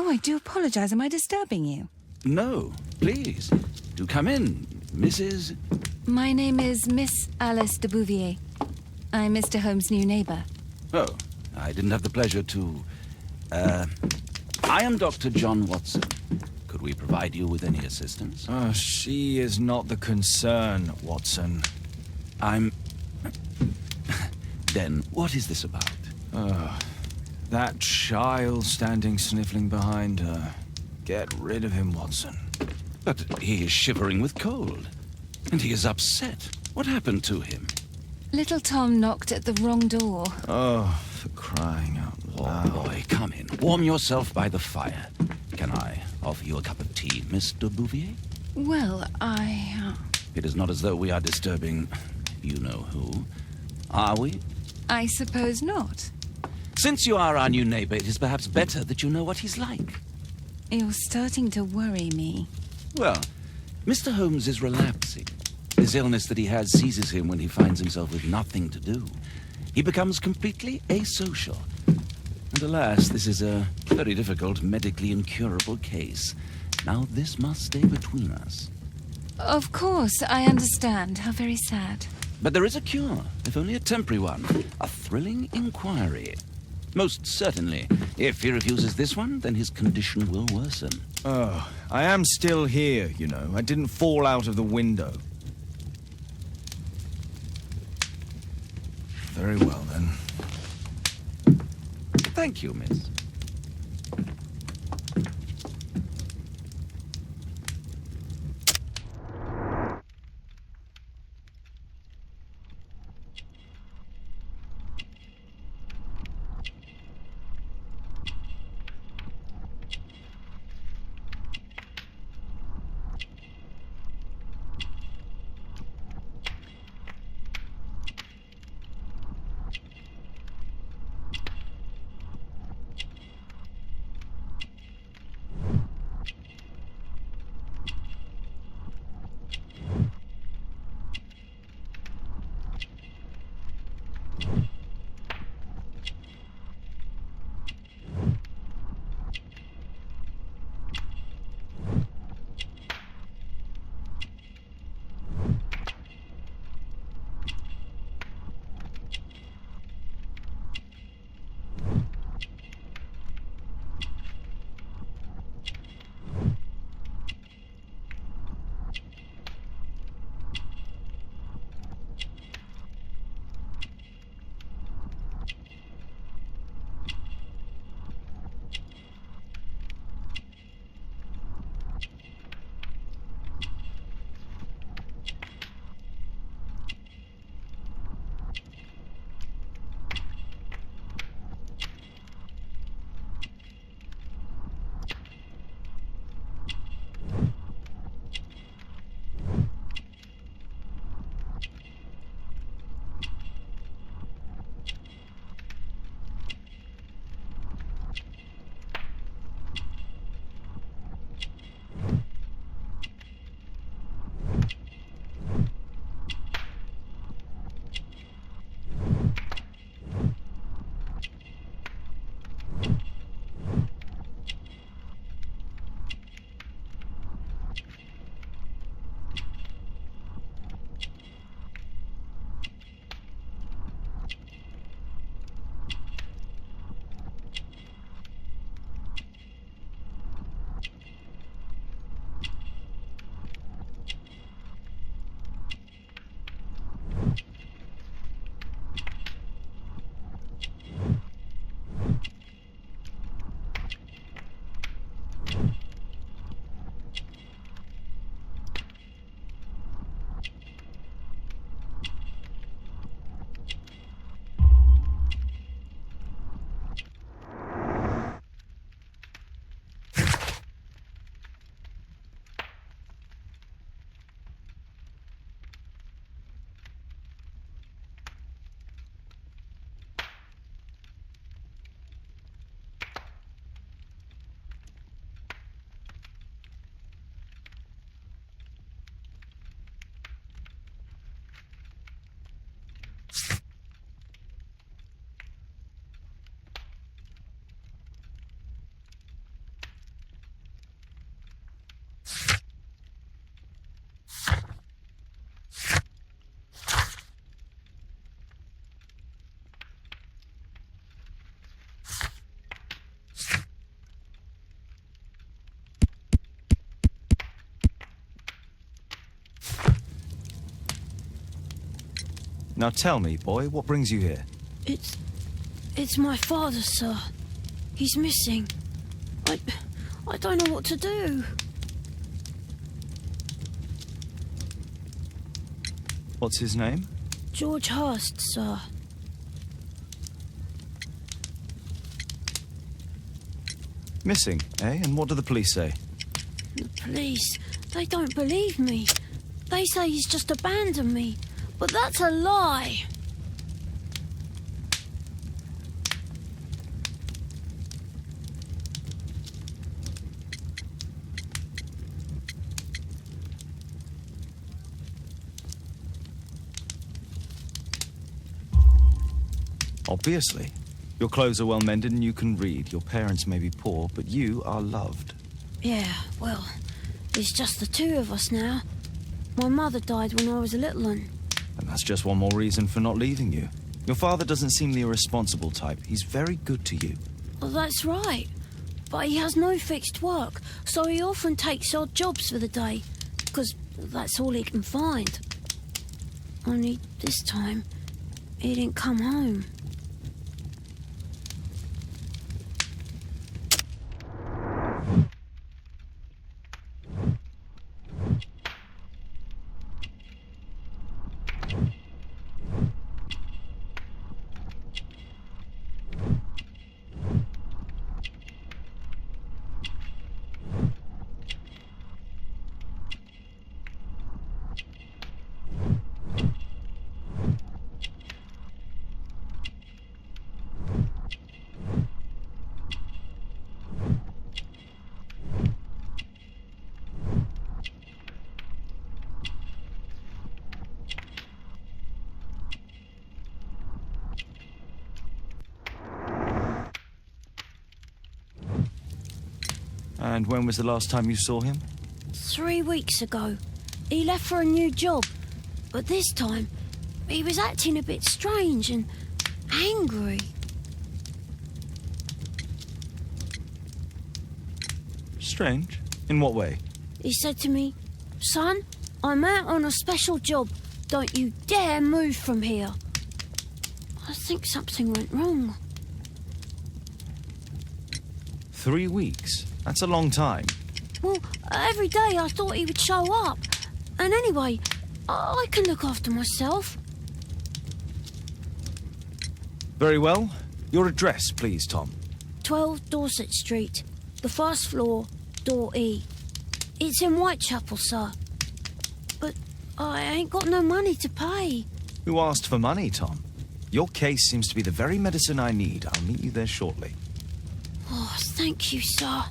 Oh, I do apologize. Am I disturbing you? No, please. Do come in, Mrs. My name is Miss Alice de Bouvier. I'm Mr. Holmes' new neighbor. Oh, I didn't have the pleasure to... I am Dr. John Watson. Could we provide you with any assistance? Oh, she is not the concern, Watson. I'm... Then, what is this about? That child standing sniffling behind her. Get rid of him, Watson. But he is shivering with cold. And he is upset. What happened to him? Little Tom knocked at the wrong door. Oh, for crying out loud. Oh, boy, come in. Warm yourself by the fire. Can I offer you a cup of tea, Mr. Bouvier? Well, It is not as though we are disturbing you-know-who, are we? I suppose not. Since you are our new neighbor, it is perhaps better that you know what he's like. You're starting to worry me. Well, Mr. Holmes is relapsing. This illness that he has seizes him when he finds himself with nothing to do. He becomes completely asocial. And alas, this is a very difficult, medically incurable case. Now, this must stay between us. Of course, I understand. How very sad. But there is a cure, if only a temporary one. A thrilling inquiry. Most certainly. If he refuses this one, then his condition will worsen. Oh, I am still here, you know. I didn't fall out of the window. Very well, then. Thank you, miss. Now tell me, boy, what brings you here? It's my father, sir. He's missing. I don't know what to do. What's his name? George Hurst, sir. Missing, eh? And what do the police say? The police, they don't believe me. They say he's just abandoned me. But that's a lie. Obviously. Your clothes are well mended and you can read. Your parents may be poor, but you are loved. Yeah, well, it's just the two of us now. My mother died when I was a little one. And that's just one more reason for not leaving you. Your father doesn't seem the irresponsible type. He's very good to you. Well, that's right. But he has no fixed work, so he often takes odd jobs for the day, because that's all he can find. Only this time, he didn't come home. And when was the last time you saw him? 3 weeks ago. He left for a new job. But this time, he was acting a bit strange and angry. Strange? In what way? He said to me, "Son, I'm out on a special job. Don't you dare move from here." I think something went wrong. 3 weeks? That's a long time. Well, every day I thought he would show up. And anyway, I can look after myself. Very well. Your address, please, Tom. 12 Dorset Street, the first floor, door E. It's in Whitechapel, sir. But I ain't got no money to pay. Who asked for money, Tom? Your case seems to be the very medicine I need. I'll meet you there shortly. Oh, thank you, sir.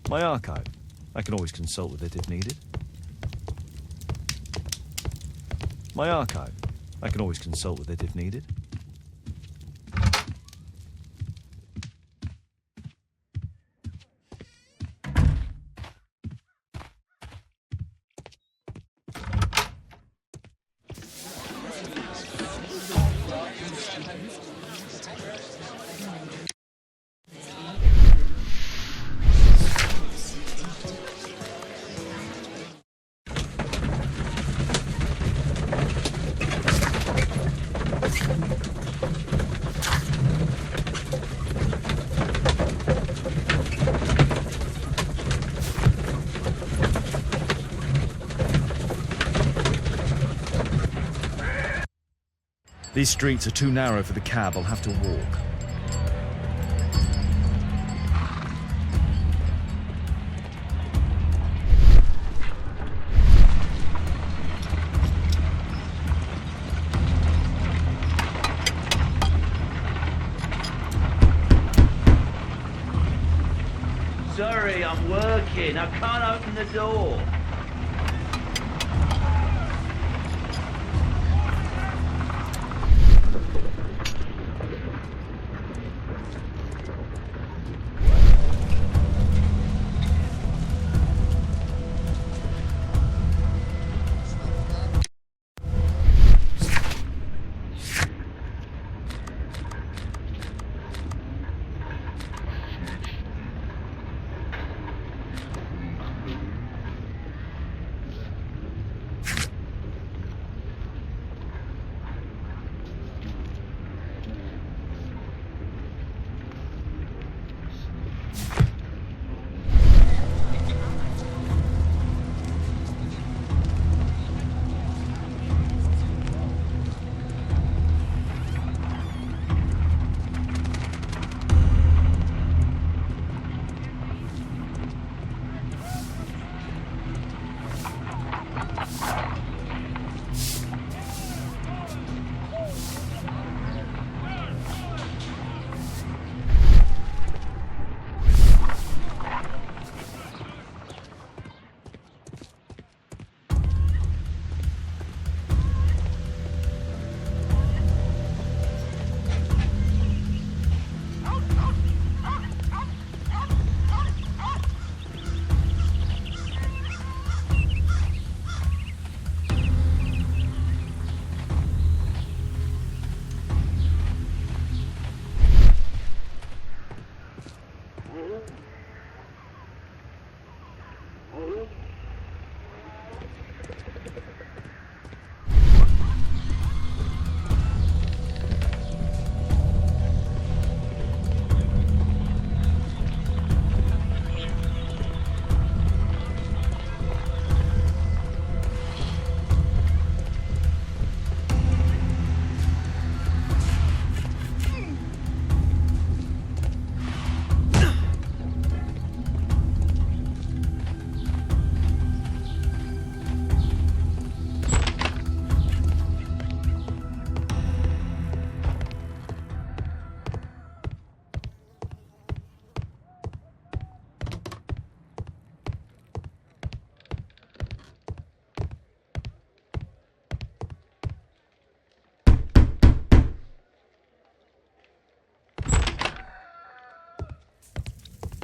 My archive. I can always consult with it if needed. My archive. I can always consult with it if needed. These streets are too narrow for the cab. I'll have to walk. Sorry, I'm working. I can't open the door.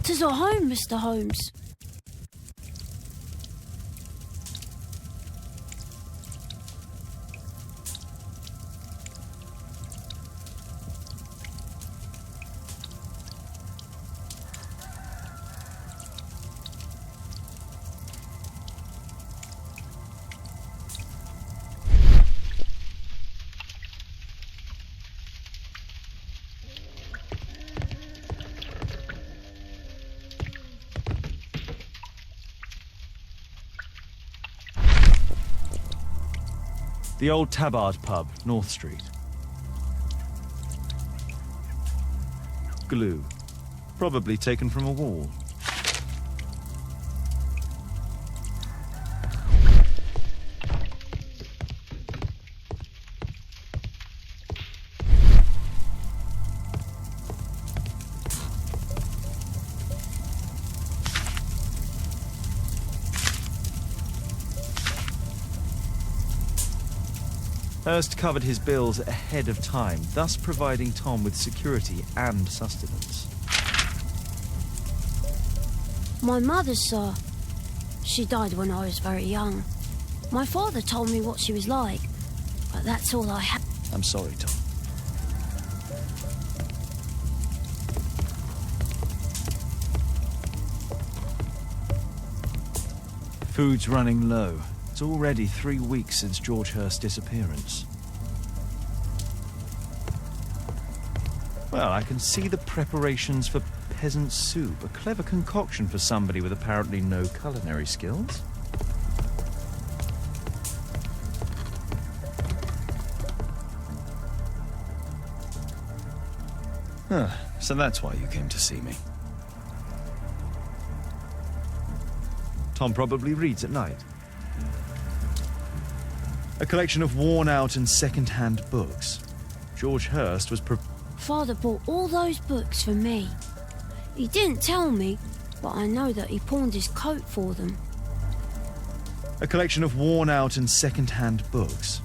Tis our home, Mr. Holmes. The old Tabard pub, North Street. Glue. Probably taken from a wall. Hurst covered his bills ahead of time, thus providing Tom with security and sustenance. My mother, sir. She died when I was very young. My father told me what she was like, but that's all I have. I'm sorry, Tom. Food's running low. It's already 3 weeks since George Hurst's disappearance. Well, I can see the preparations for peasant soup, a clever concoction for somebody with apparently no culinary skills. So that's why you came to see me. Tom probably reads at night. A collection of worn-out and second-hand books. George Hurst was Father bought all those books for me. He didn't tell me, but I know that he pawned his coat for them. A collection of worn-out and second-hand books.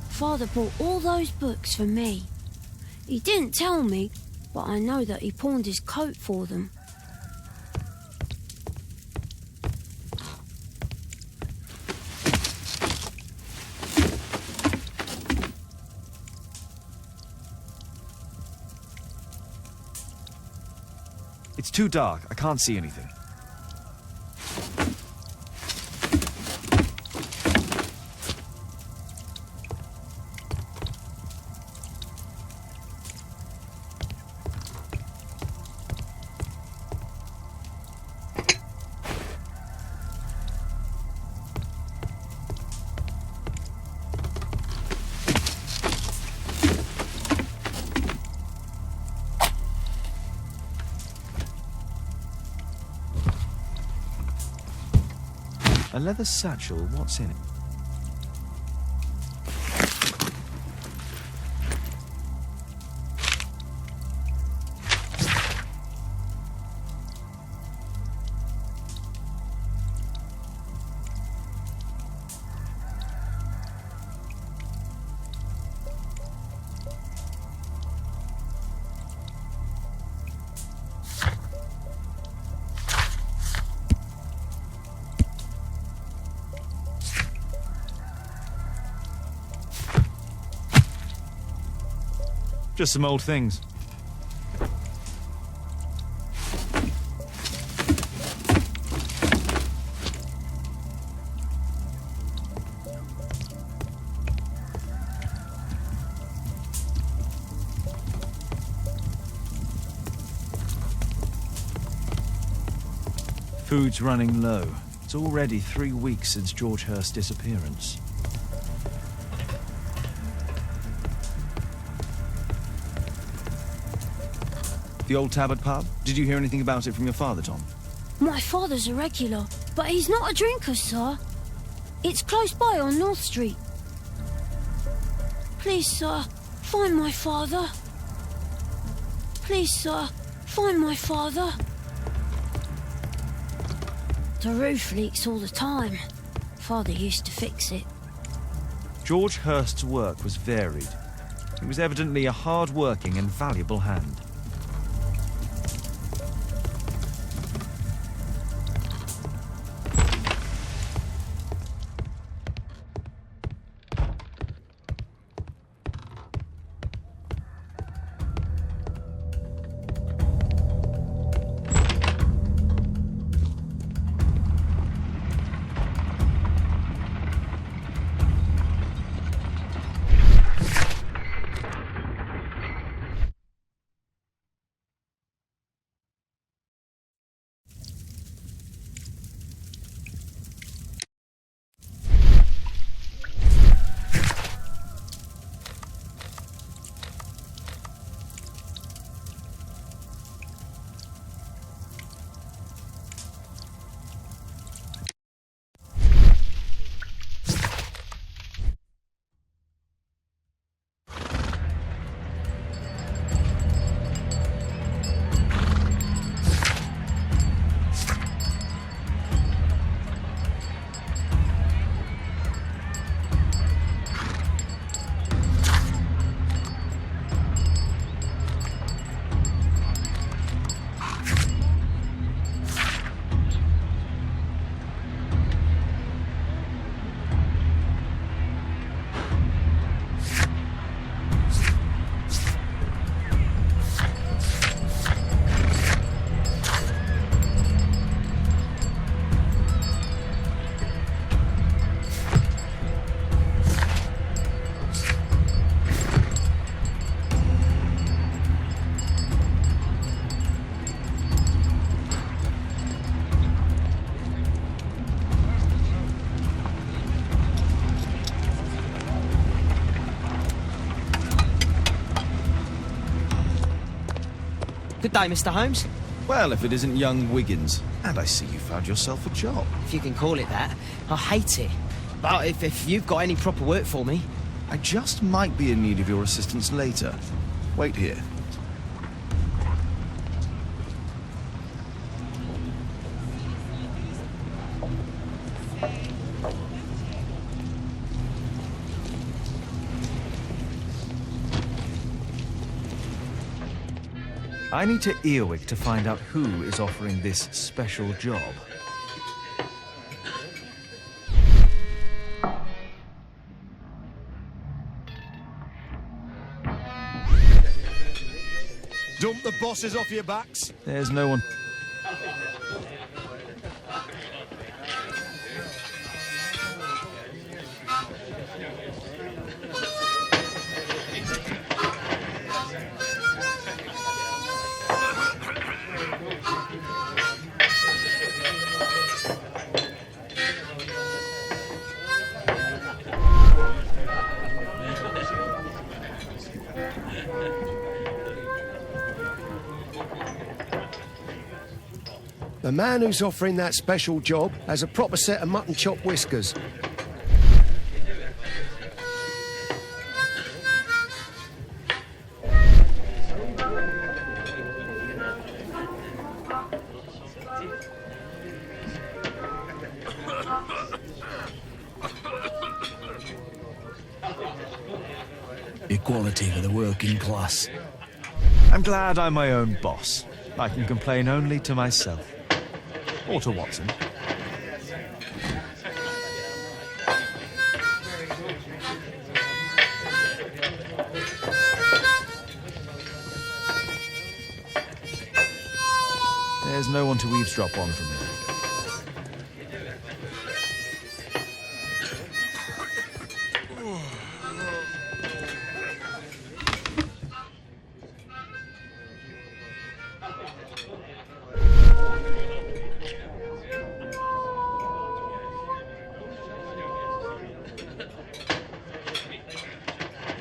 Father bought all those books for me. He didn't tell me, but I know that he pawned his coat for them. It's too dark. I can't see anything. A leather satchel, what's in it? Just some old things. Food's running low. It's already 3 weeks since George Hurst's disappearance. The old Tabard pub? Did you hear anything about it from your father, Tom? My father's a regular, but he's not a drinker, sir. It's close by on North Street. Please, sir, find my father. Please, sir, find my father. The roof leaks all the time. Father used to fix it. George Hurst's work was varied. He was evidently a hard-working and valuable hand. Good day, Mr. Holmes. Well, if it isn't young Wiggins. And I see you found yourself a job. If you can call it that. I hate it. But if you've got any proper work for me... I just might be in need of your assistance later. Wait here. I need to earwig to find out who is offering this special job. Dump the bosses off your backs. There's no one... The man who's offering that special job has a proper set of mutton chop whiskers. Equality for the working class. I'm glad I'm my own boss. I can complain only to myself. Or to Watson. There's no one to eavesdrop on from here.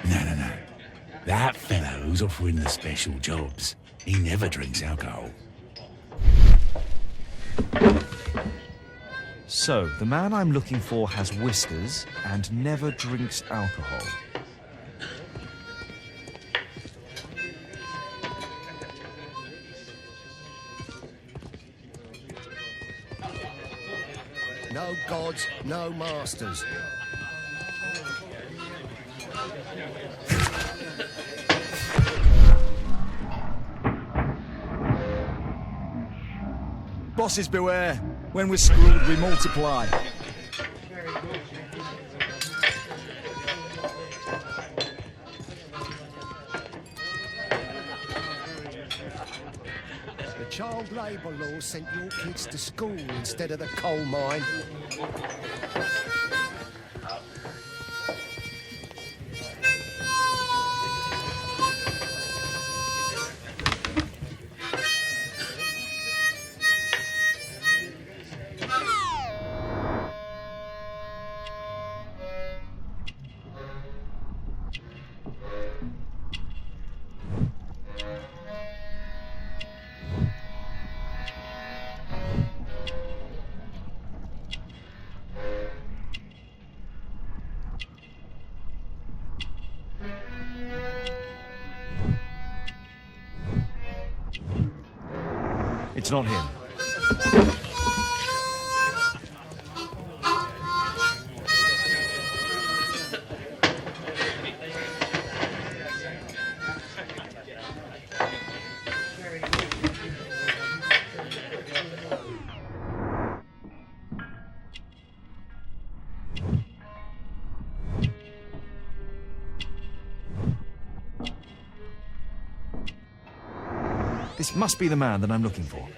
No. That fellow who's offering the special jobs, he never drinks alcohol. So, the man I'm looking for has whiskers and never drinks alcohol. No gods, no masters. Bosses beware. When we're screwed, we multiply. The child labour law sent your kids to school instead of the coal mine. It's not him. This must be the man that I'm looking for.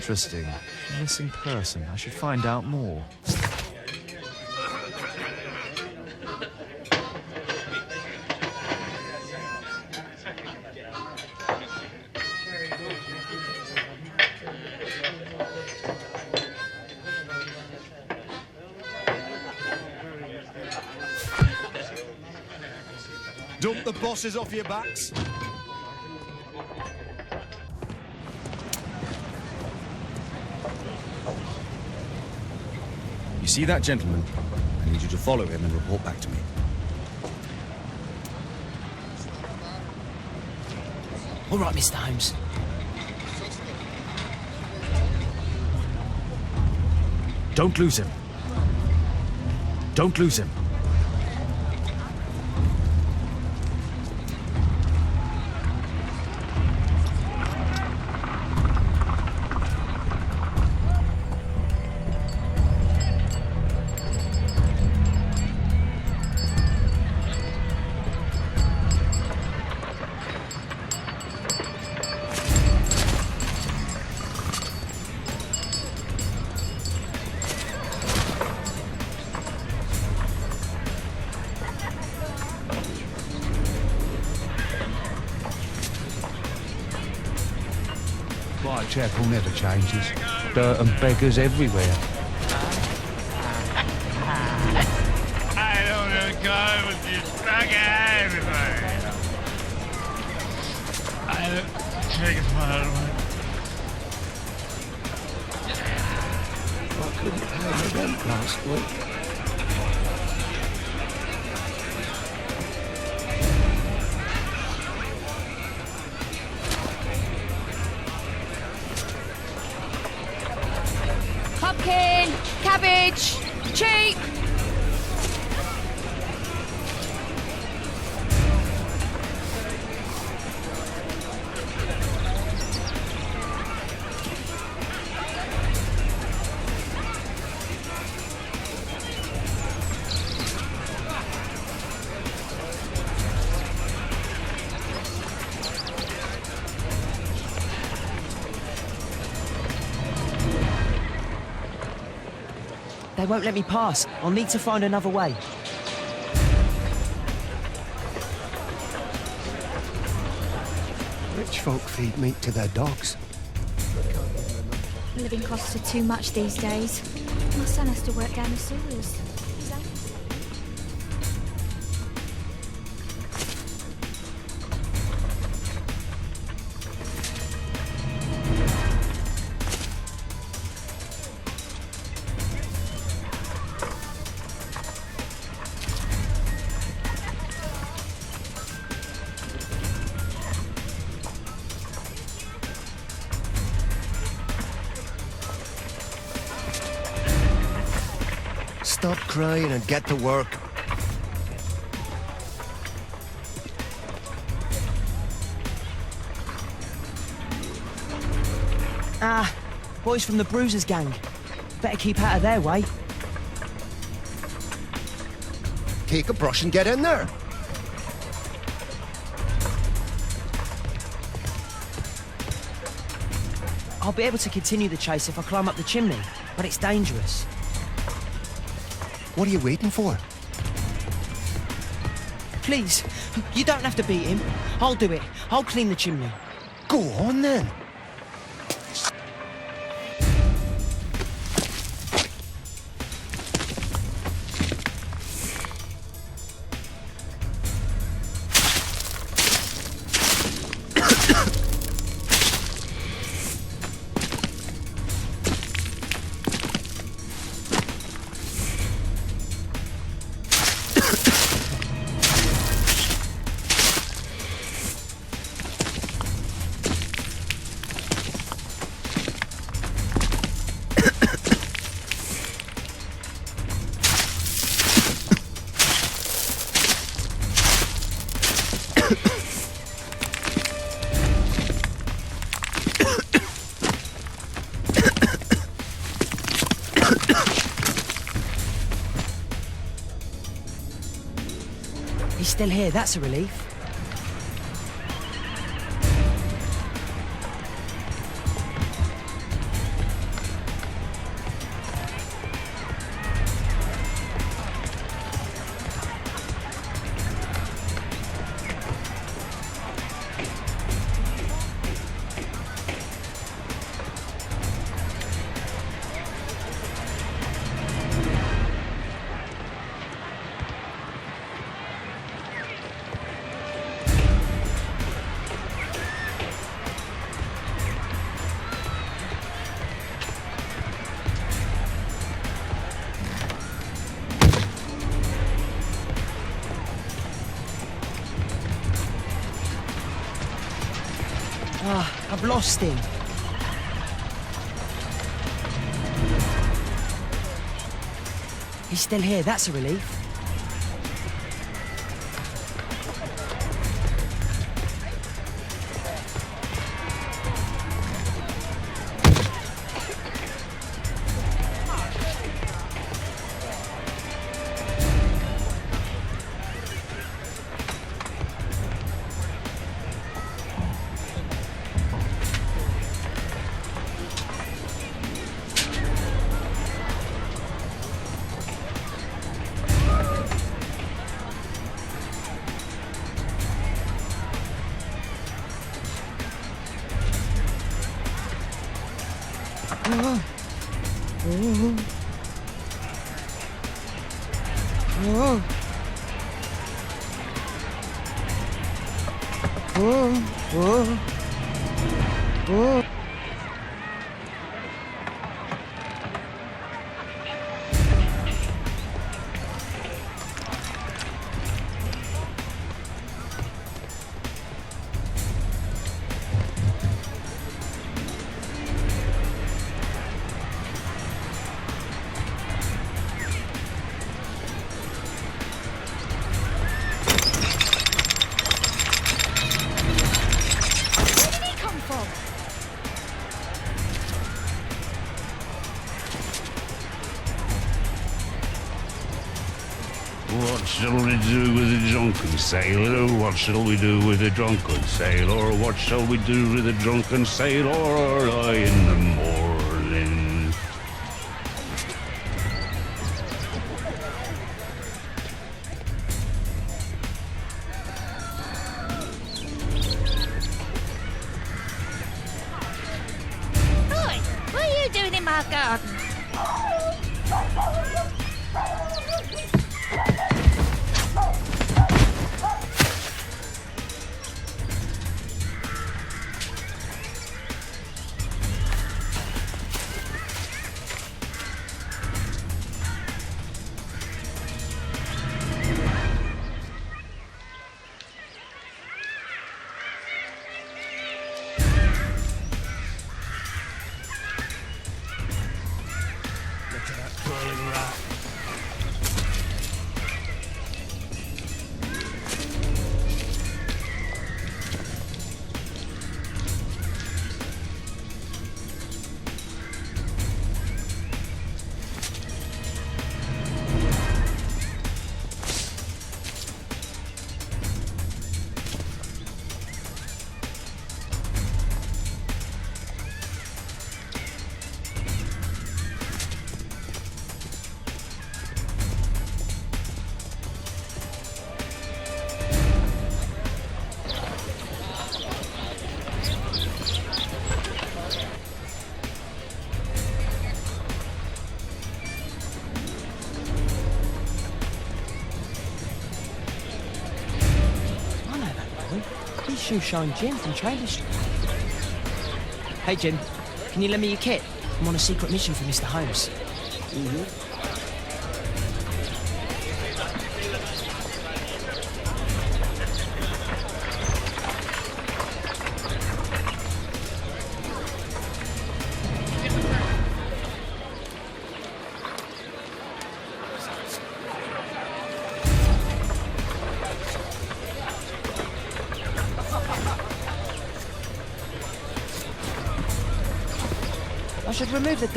interesting. Missing person. I should find out more. Dump the bosses off your backs. You see that gentleman? I need you to follow him and report back to me. All right, Mr. Holmes. Don't lose him. Don't lose him. Whitechapel never changes. Dirt and beggars everywhere. I don't want to go with you stuck everywhere. I don't take it my way. I couldn't pay my rent last week. Pumpkin, cabbage, cheap. They won't let me pass. I'll need to find another way. Rich folk feed meat to their dogs. Living costs are too much these days. My son has to work down the sewers. Stop crying and get to work. Ah, boys from the Bruisers gang. Better keep out of their way. Take a brush and get in there. I'll be able to continue the chase if I climb up the chimney, but it's dangerous. What are you waiting for? Please, you don't have to beat him. I'll do it. I'll clean the chimney. Go on then. He's still here, that's a relief. I've lost him. He's still here, that's a relief. What shall we do with a drunken sailor? What shall we do with a drunken sailor? What shall we do with a drunken sailor in the morning? Oi, what are you doing in my garden? These shoes shine Jim from Trader Street. Hey Jim, can you lend me your kit? I'm on a secret mission for Mr. Holmes. I should remove the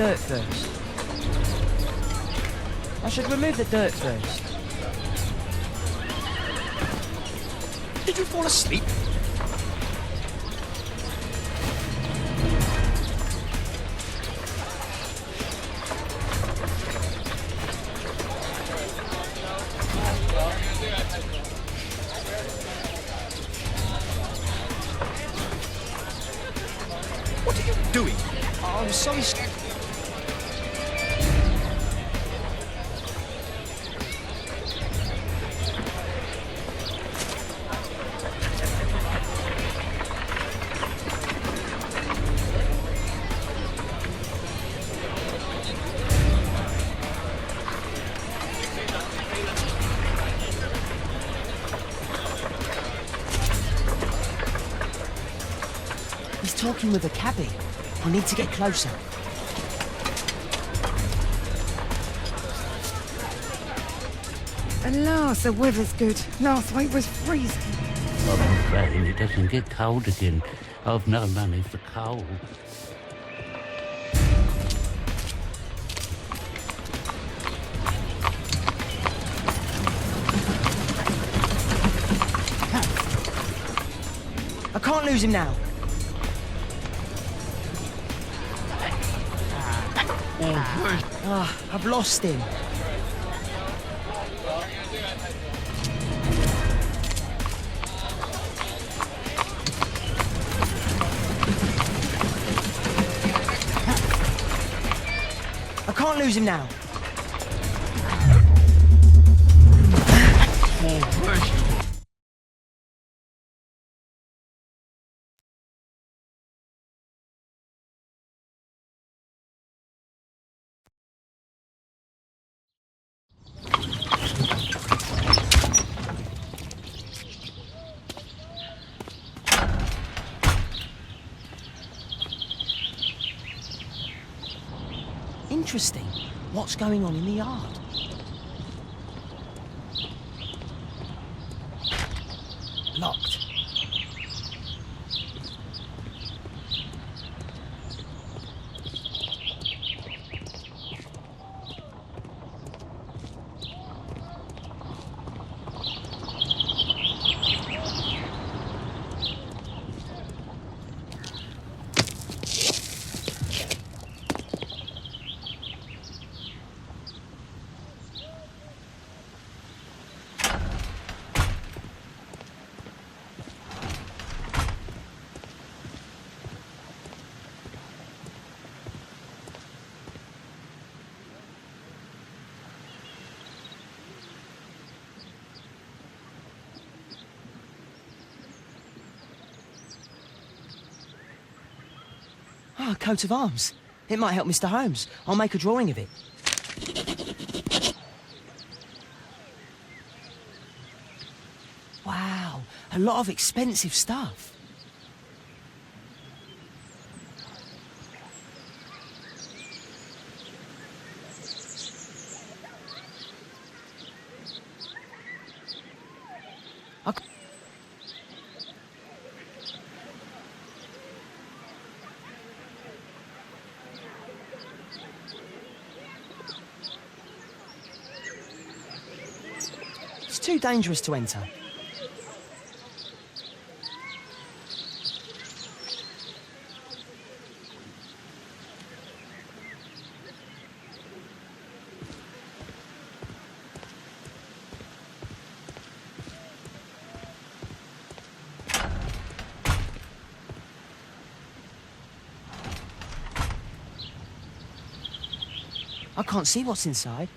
dirt first. Did you fall asleep? What are you doing? I'm sorry. talking with a cabbie. I need to get closer. At last the weather's good. Last week was freezing. I'm praying it doesn't get cold again. I've no money for coal. I can't lose him now. I've lost him. I can't lose him now. Interesting. What's going on in the yard? Locked. Ah, a coat of arms. It might help Mr. Holmes. I'll make a drawing of it. Wow, a lot of expensive stuff. It's too dangerous to enter. I can't see what's inside.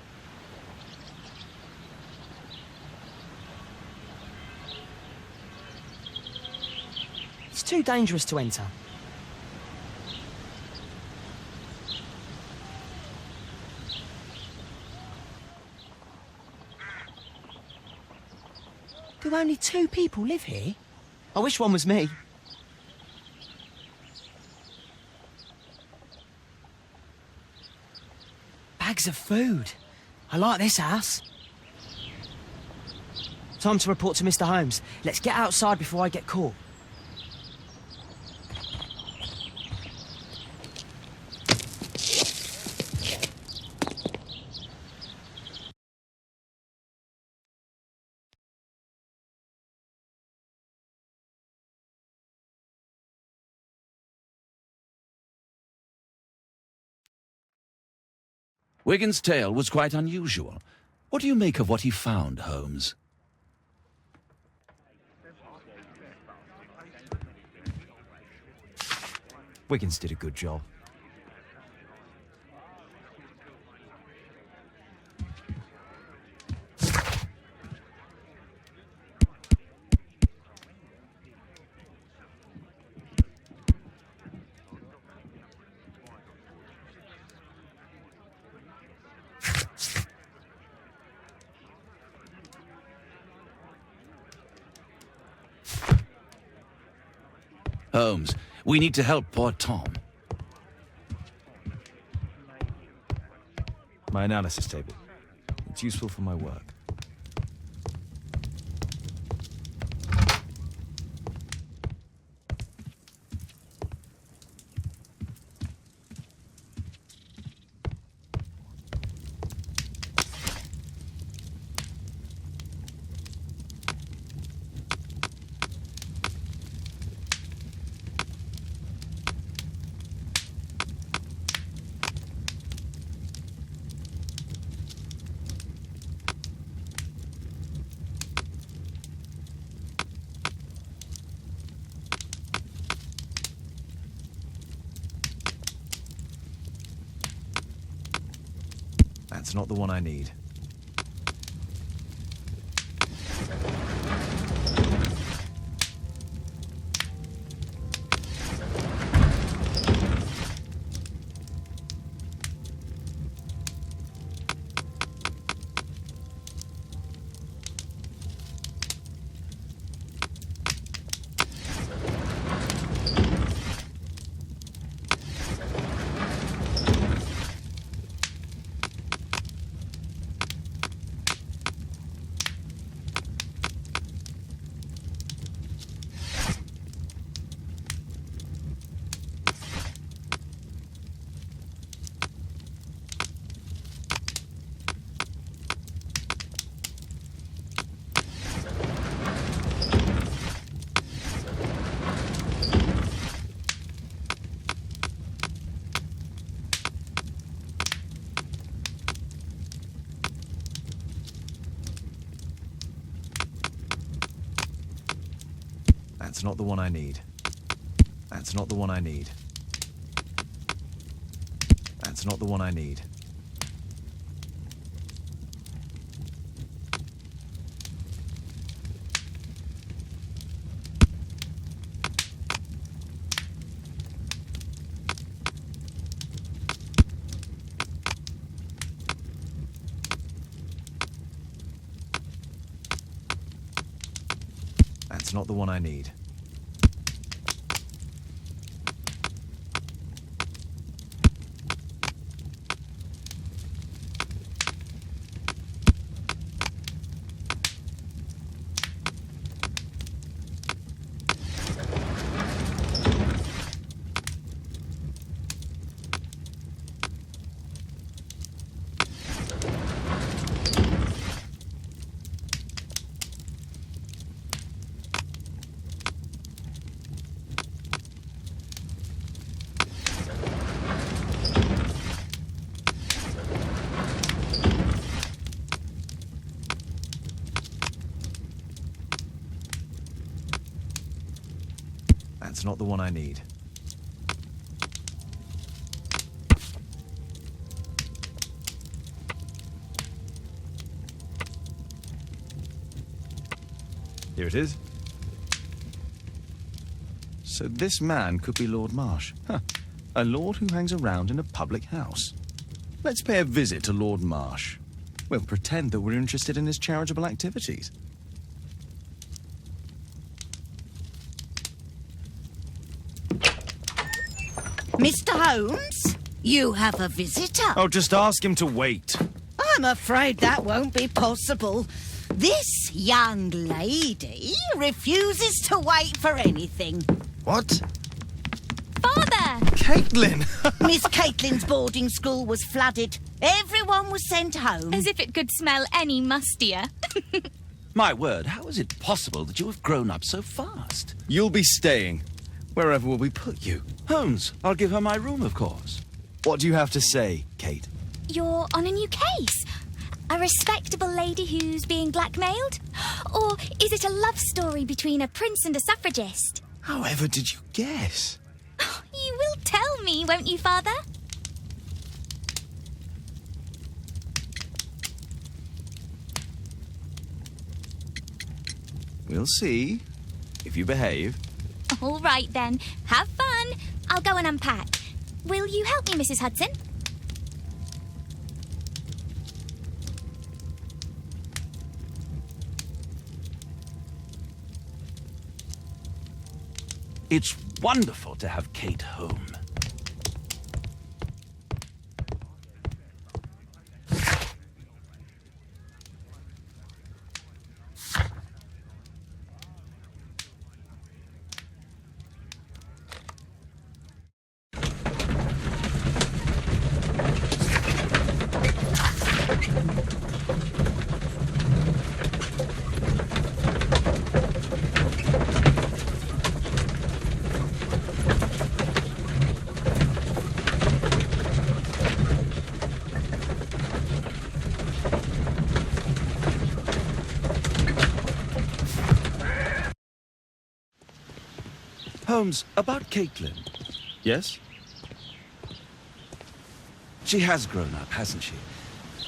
It's too dangerous to enter. Do only 2 people live here? I wish one was me. Bags of food. I like this house. Time to report to Mr. Holmes. Let's get outside before I get caught. Wigan's tale was quite unusual. What do you make of what he found, Holmes? Wiggins did a good job. Holmes, We need to help poor Tom. My analysis table. It's useful for my work. That's not the one I need. That's not the one I need. That's not the one I need. That's not the one I need. That's not the one I need. That's not the one I need. Here it is. So this man could be Lord Marsh. Huh. A lord who hangs around in a public house. Let's pay a visit to Lord Marsh. We'll pretend that we're interested in his charitable activities. Mr. Holmes, you have a visitor. Oh, just ask him to wait. I'm afraid that won't be possible. This young lady refuses to wait for anything. What? Father! Caitlin! Miss Caitlin's boarding school was flooded. Everyone was sent home. As if it could smell any mustier. My word, how is it possible that you have grown up so fast? You'll be staying. Wherever will we put you? Holmes, I'll give her my room, of course. What do you have to say, Kate? You're on a new case. A respectable lady who's being blackmailed? Or is it a love story between a prince and a suffragist? However did you guess? You will tell me, won't you, Father? We'll see. If you behave. All right, then. Have fun. I'll go and unpack. Will you help me, Mrs. Hudson? It's wonderful to have Kate home. Holmes, about Caitlin. Yes? She has grown up, hasn't she?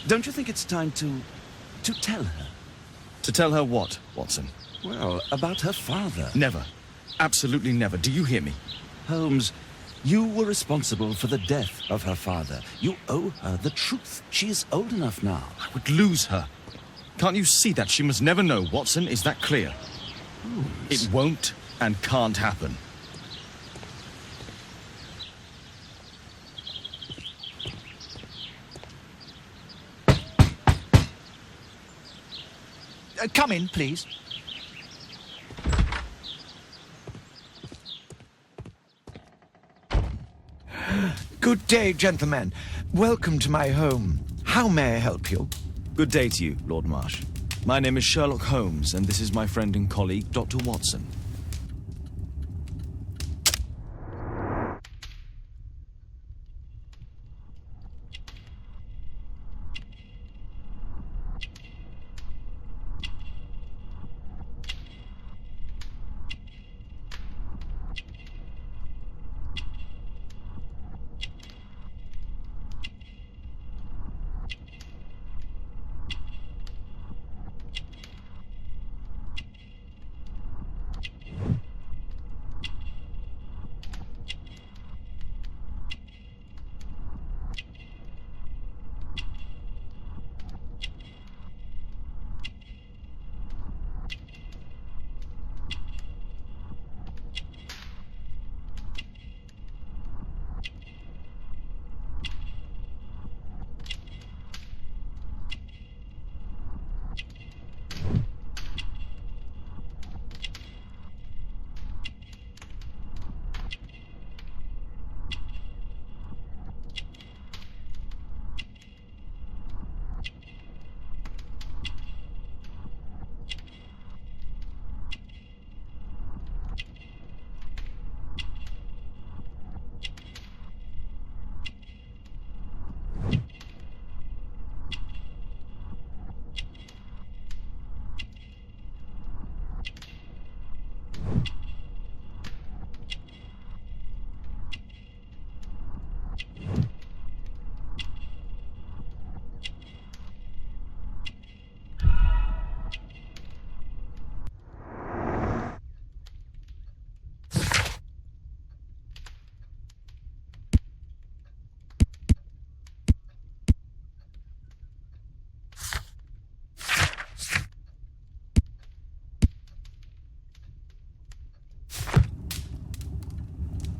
Don't you think it's time to tell her? To tell her what, Watson? Well, about her father. Never. Absolutely never. Do you hear me? Holmes, you were responsible for the death of her father. You owe her the truth. She is old enough now. I would lose her. Can't you see that? She must never know, Watson. Is that clear? Holmes. It won't and can't happen. Come in, please. Good day, gentlemen. Welcome to my home. How may I help you? Good day to you, Lord Marsh. My name is Sherlock Holmes, and this is my friend and colleague, Dr. Watson.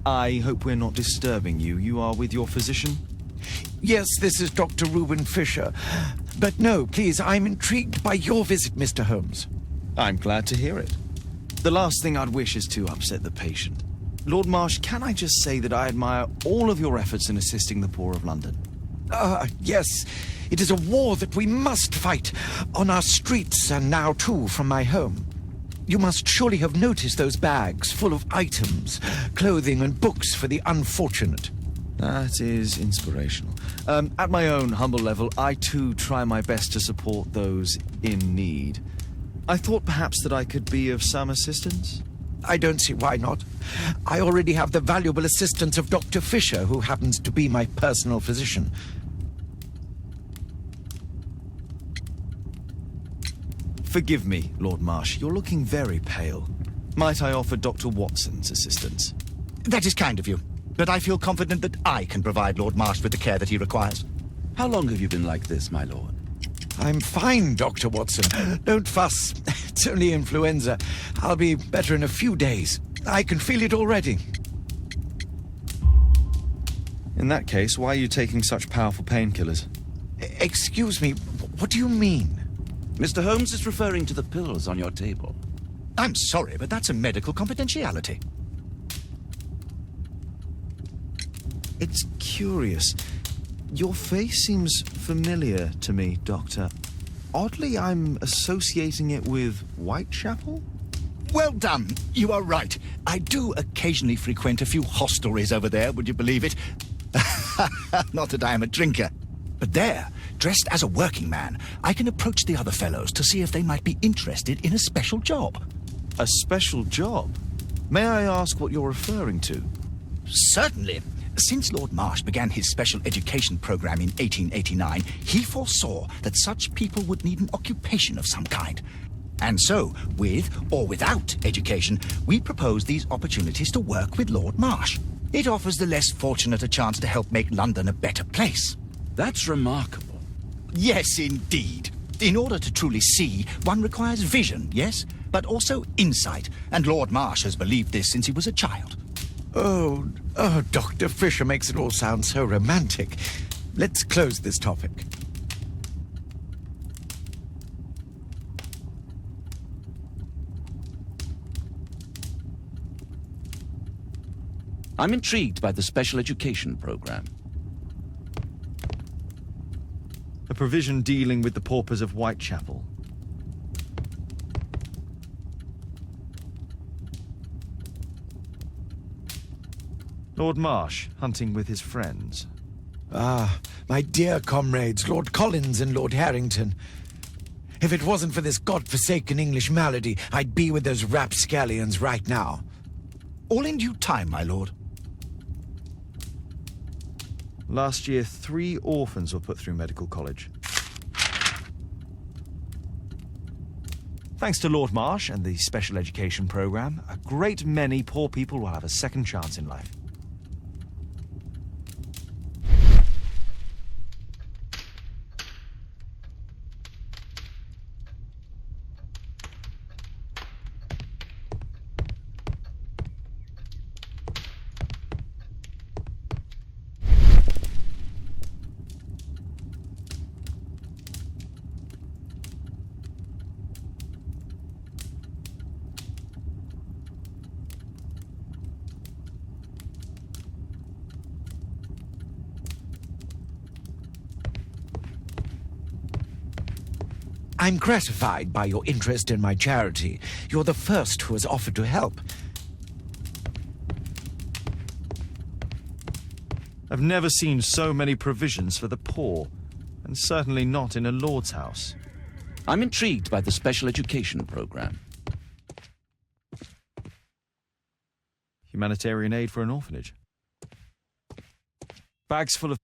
I hope we're not disturbing you. You are with your physician? Yes, this is Dr. Reuben Fisher. But no, please, I'm intrigued by your visit, Mr. Holmes. I'm glad to hear it. The last thing I'd wish is to upset the patient. Lord Marsh, can I just say that I admire all of your efforts in assisting the poor of London? Yes. It is a war that we must fight on our streets and now, too, from my home. You must surely have noticed those bags full of items, clothing and books for the unfortunate. That is inspirational. At my own humble level, I too try my best to support those in need. I thought perhaps that I could be of some assistance. I don't see why not. I already have the valuable assistance of Dr. Fisher, who happens to be my personal physician. Forgive me, Lord Marsh, you're looking very pale. Might I offer Dr. Watson's assistance? That is kind of you, but I feel confident that I can provide Lord Marsh with the care that he requires. How long have you been like this, my lord? I'm fine, Dr. Watson. Don't fuss. It's only influenza. I'll be better in a few days. I can feel it already. In that case, why are you taking such powerful painkillers? Excuse me, what do you mean? Mr. Holmes is referring to the pills on your table. I'm sorry, but that's a medical confidentiality. It's curious. Your face seems familiar to me, Doctor. Oddly, I'm associating it with Whitechapel? Well done. You are right. I do occasionally frequent a few hostelries over there, would you believe it? Not that I am a drinker. But there, dressed as a working man, I can approach the other fellows to see if they might be interested in a special job. A special job? May I ask what you're referring to? Certainly. Since Lord Marsh began his special education program in 1889, he foresaw that such people would need an occupation of some kind. And so, with or without education, we propose these opportunities to work with Lord Marsh. It offers the less fortunate a chance to help make London a better place. That's remarkable. Yes, indeed. In order to truly see, one requires vision, yes, but also insight, and Lord Marsh has believed this since he was a child. Oh, Dr. Fisher makes it all sound so romantic. Let's close this topic. I'm intrigued by the special education program. A provision dealing with the paupers of Whitechapel. Lord Marsh, hunting with his friends. Ah, my dear comrades, Lord Collins and Lord Harrington. If it wasn't for this God-forsaken English malady, I'd be with those rapscallions right now. All in due time, my lord. Last year, 3 orphans were put through medical college. Thanks to Lord Marsh and the special education program, a great many poor people will have a second chance in life. I'm gratified by your interest in my charity. You're the first who has offered to help. I've never seen so many provisions for the poor, and certainly not in a lord's house. I'm intrigued by the special education program. Humanitarian aid for an orphanage. Bags full of...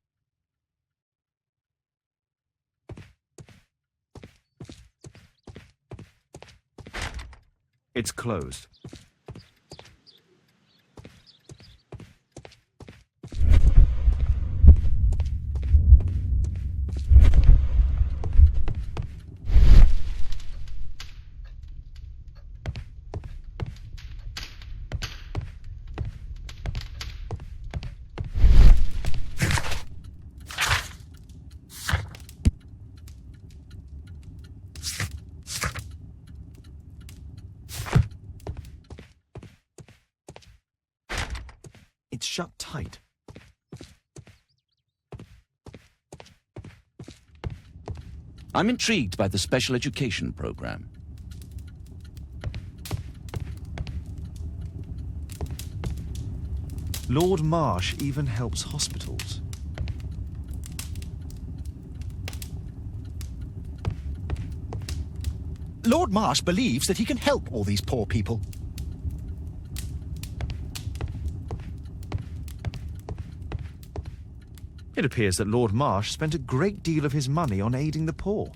It's closed. It's shut tight. I'm intrigued by the special education program. Lord Marsh even helps hospitals. Lord Marsh believes that he can help all these poor people. It appears that Lord Marsh spent a great deal of his money on aiding the poor.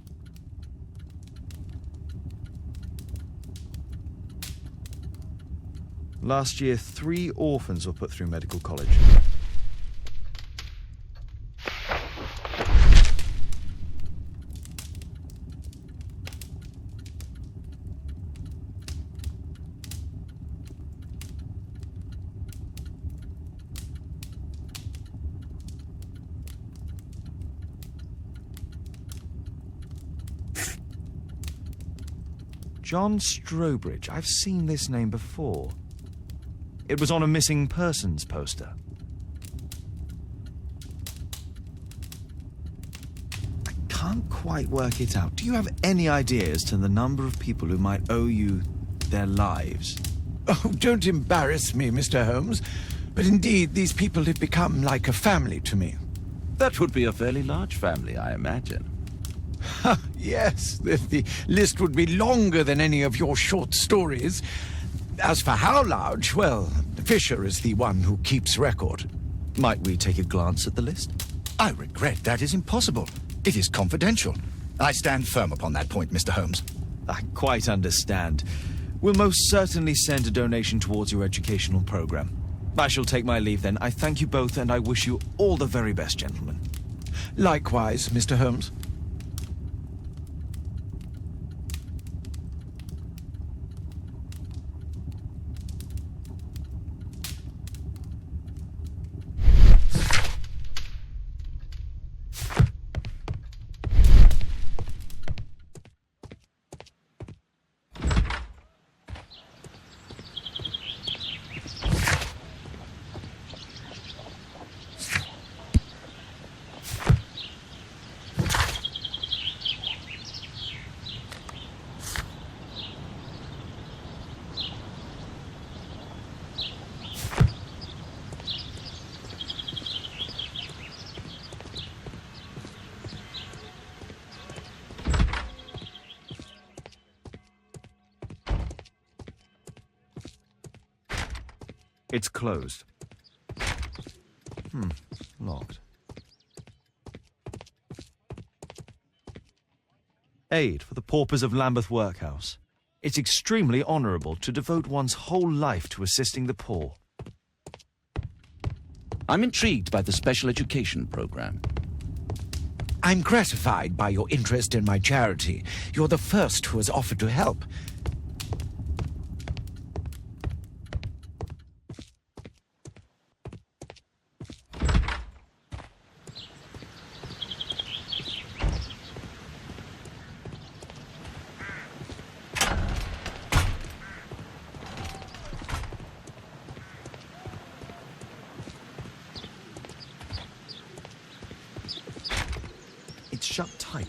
Last year, 3 orphans were put through medical college. John Strobridge. I've seen this name before. It was on a missing persons poster. I can't quite work it out. Do you have any idea as to the number of people who might owe you their lives? Oh, don't embarrass me, Mr. Holmes. But indeed, these people have become like a family to me. That would be a fairly large family, I imagine. Yes, the list would be longer than any of your short stories. As for how large, well, Fisher is the one who keeps record. Might we take a glance at the list? I regret that is impossible. It is confidential. I stand firm upon that point, Mr. Holmes. I quite understand. We'll most certainly send a donation towards your educational program. I shall take my leave then. I thank you both and I wish you all the very best, gentlemen. Likewise, Mr. Holmes. It's closed. Locked. Aid for the paupers of Lambeth Workhouse. It's extremely honourable to devote one's whole life to assisting the poor. I'm intrigued by the special education program. I'm gratified by your interest in my charity. You're the first who has offered to help. It's shut tight.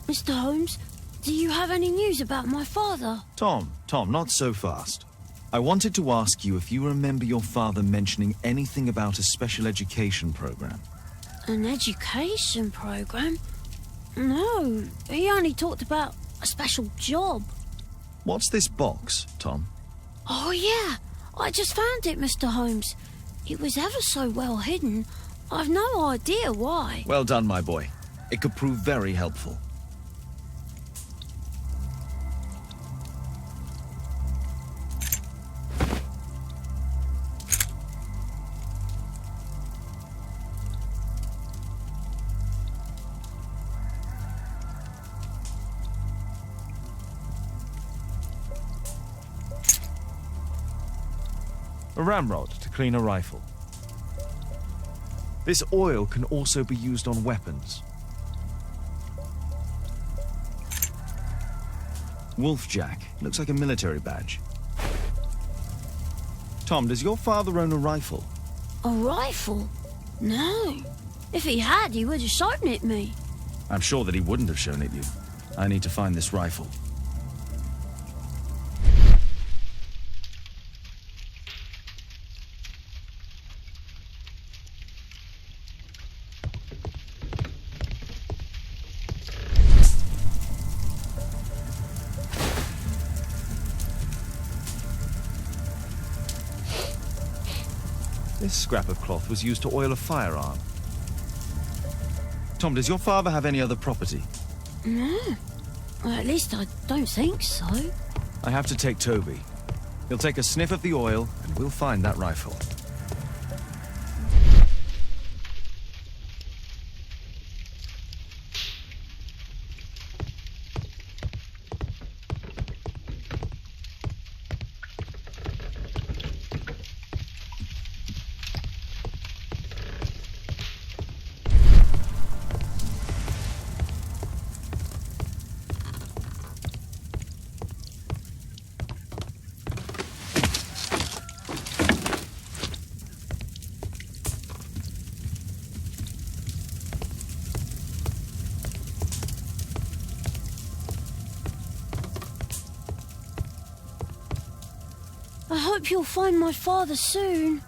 Mr. Holmes, do you have any news about my father? Tom, not so fast. I wanted to ask you if you remember your father mentioning anything about a special education program. An education program? No, he only talked about a special job. What's this box, Tom? Oh, yeah. I just found it, Mr. Holmes. It was ever so well hidden. I've no idea why. Well done, my boy. It could prove very helpful. A ramrod to clean a rifle. This oil can also be used on weapons. Wolfjack. Looks like a military badge. Tom, does your father own a rifle? A rifle? No. If he had, he would have shown it me. I'm sure that he wouldn't have shown it you. I need to find this rifle. This scrap of cloth was used to oil a firearm. Tom, does your father have any other property? No. Well, at least I don't think so. I have to take Toby. He'll take a sniff of the oil, and we'll find that rifle. I hope you'll find my father soon.